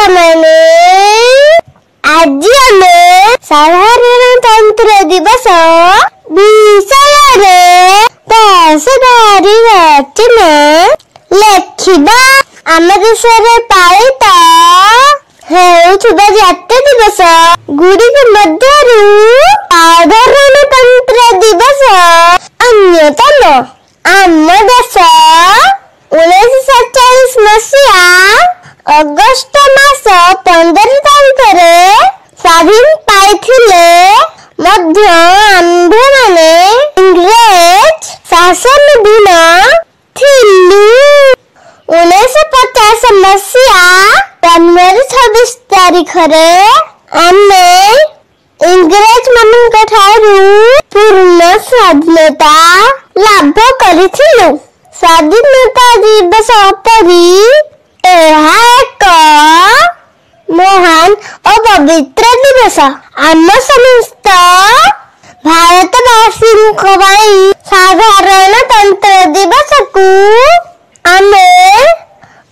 ପିଲାମାନେ ଆଜି ଆମେ ସାଧାରଣତନ୍ତ୍ର ଦିବସ ବିଷୟରେ ଦେଶଧାରୀ ରଚନା ଲେଖିବା। ଆମ ଦେଶରେ ପାଳିତ ହେଉଥିବା ଜାତୀୟ ଦିବସ ଗୁଡ଼ିକ ମଧ୍ୟରୁ ସାଧାରଣତନ୍ତ୍ର ଦିବସ ଅନ୍ୟତମ। ଆମ ଦେଶ 1947 ମସିହା ଅଗଷ୍ଟ ମାସ 15 ତାରିଖରେ ସ୍ୱାଧୀନ ପାଇଥିଲେ ମଧ୍ୟ ଆମ୍ଭେମାନେ ଇଂରେଜ ଶାସନାଧୀନ ଥିଲୁ। 1950 ମସିହା ଜାନୁଆରୀ 26 ତାରିଖରେ ଆମେ ଇଂରେଜ ମାନଙ୍କ ଠାରୁ ପୂର୍ଣ୍ଣ ସ୍ୱାଧୀନତା ଲାଭ କରିଥିଲୁ। ସ୍ୱାଧୀନତା ଦିବସ ପରି ଏହା ଏକ ମହାନ ଓ ପବିତ୍ର ଦିବସ। ଆମ ସମସ୍ତ ଭାରତବାସୀଙ୍କ ପାଇଁ ସାଧାରଣତନ୍ତ୍ର ଦିବସକୁ ଆମେ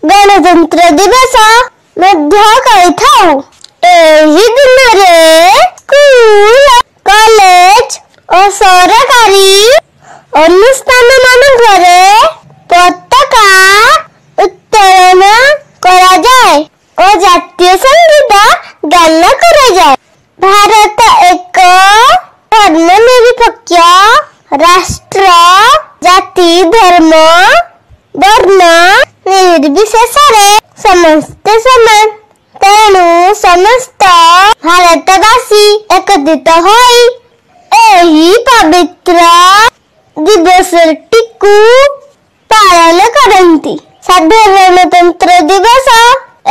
ଗଣତନ୍ତ୍ର ଦିବସ ମଧ୍ୟ କହିଥାଉ। ଏହି ଦିନରେ ସ୍କୁଲ, କଲେଜ ଓ ସରକାରୀ ଅନୁଷ୍ଠାନ ମାନଙ୍କରେ ପତାକା ଉତ୍ତୋଳନ କରାଯାଏ ଓ ଜାତୀୟ ସଙ୍ଗୀତ ଗାନ କରାଯାଏ। ଭାରତ ଏକ ଧର୍ମନିରପେକ୍ଷ ରାଷ୍ଟ୍ର। ଜାତି, ଧର୍ମ, ବର୍ଣ୍ଣ ନିର୍ବିଶେଷରେ ସମସ୍ତେ ସମାନ। ତେଣୁ ସମସ୍ତ ଭାରତବାସୀ ଏକତ୍ରିତ ହୋଇ ଏହି ପବିତ୍ର ଦିବସଟିକୁ ପାଳନ କରନ୍ତି। ସାଧାରଣତନ୍ତ୍ର ଦିବସ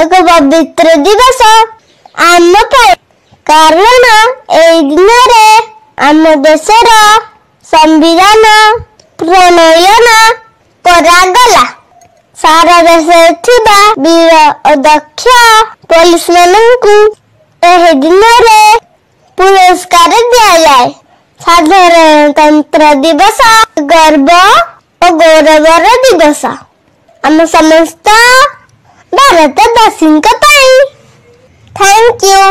ଏକ ପବିତ୍ର ଦିବସ ଆମ ପାଇଁ, କାରଣ ଏହି ଦିନରେ ଆମ ଦେଶର ସମ୍ବିଧାନ ପ୍ରଣୟନ କରାଗଲା। ସାରା ଦେଶରେ ଥିବା ବୀର ଓ ଦକ୍ଷ ପୋଲିସ ମାନଙ୍କୁ ଏହି ଦିନରେ ପୁରସ୍କାର ଦିଆଯାଏ। ସାଧାରଣତନ୍ତ୍ର ଦିବସ ଗର୍ବ ଓ ଗୌରବର ଦିବସ ଆମ ସମସ୍ତ ଭାରତବାସୀଙ୍କ ପାଇଁ। Thank you.